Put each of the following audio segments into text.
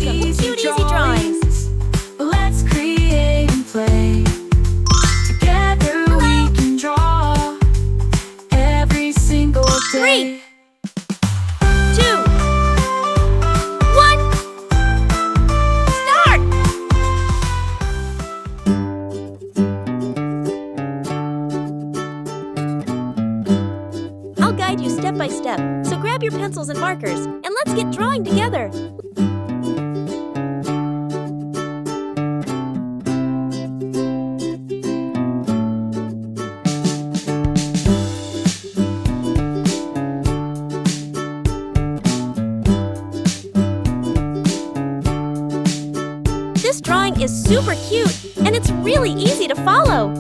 Welcome to Cute Easy Drawings. Let's create and play. Together we can draw every single day. 3, 2, 1, start! I'll guide you step by step, so grab your pencils and markers, and let's get drawing together. This drawing is super cute, and it's really easy to follow.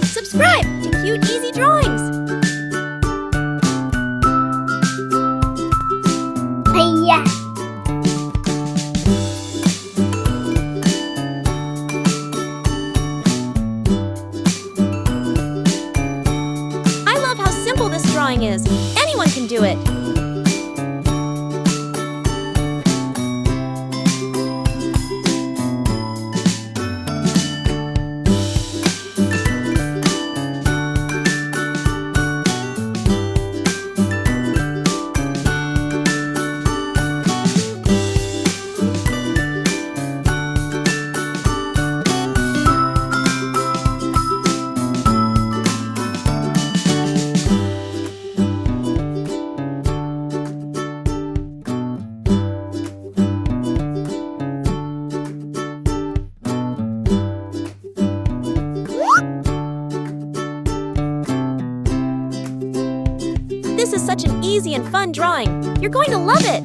Subscribe to Cute Easy Drawings. Hiya. I love how simple this drawing is. Anyone can do it. This is such an easy and fun drawing. You're going to love it.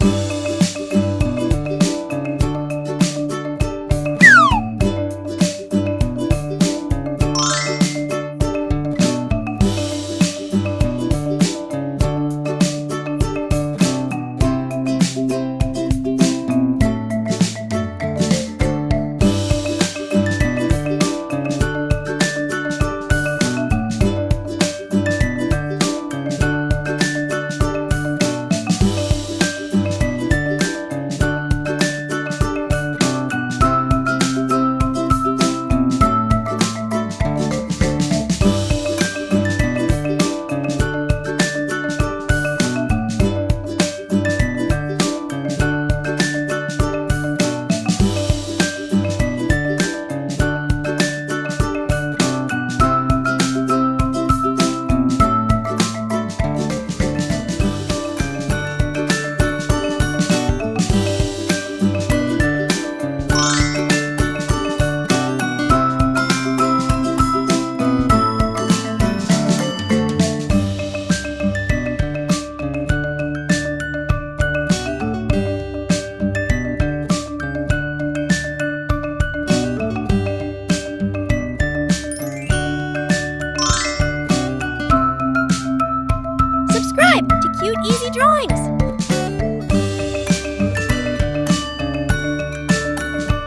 Subscribe to Cute Easy Drawings.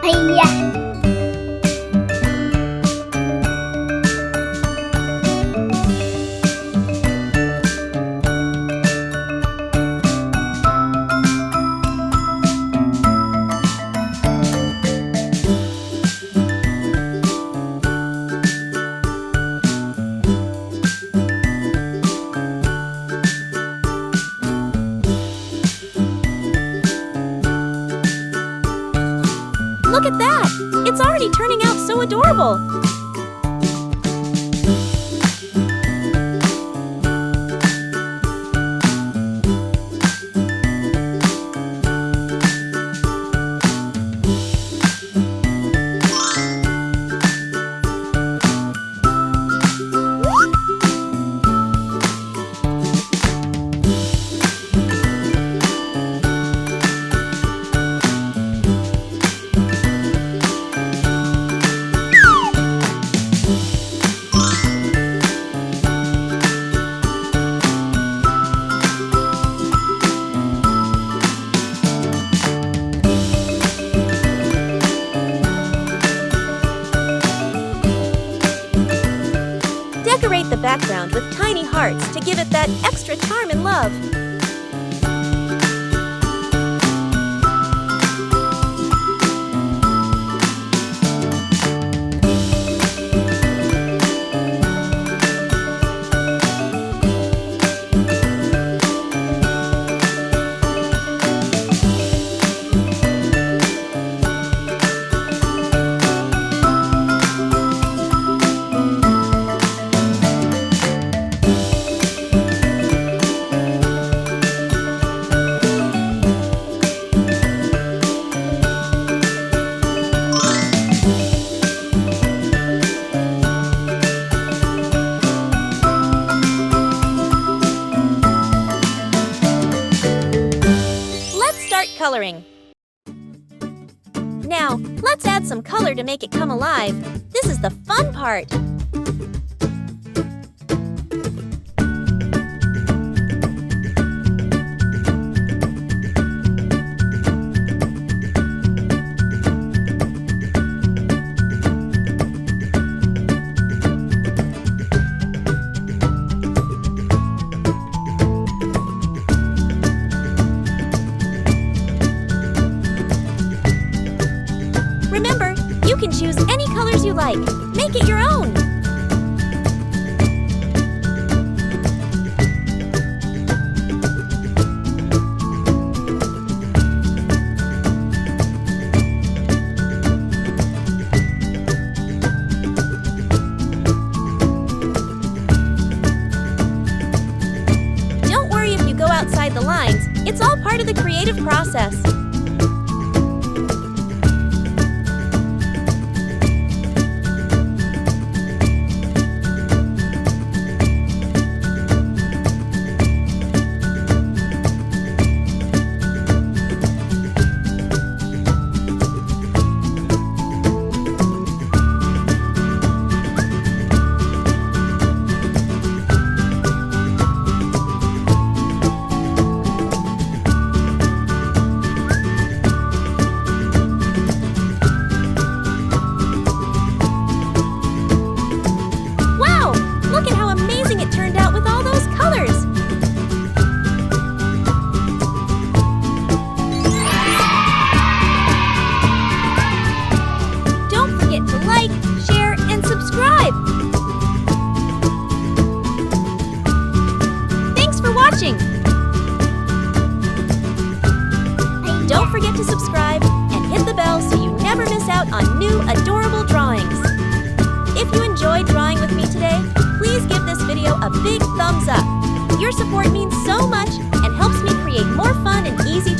Hiya. Look at that! It's already turning out so adorable! background with tiny hearts to give it that extra charm and love. Coloring. Now, let's add some color to make it come alive. This is the fun part. Remember, you can choose any colors you like. Make it your own. Don't worry if you go outside the lines. It's all part of the creative process. Don't forget to subscribe and hit the bell so you never miss out on new adorable drawings. If you enjoyed drawing with me today, please give this video a big thumbs up. Your support means so much and helps me create more fun and easy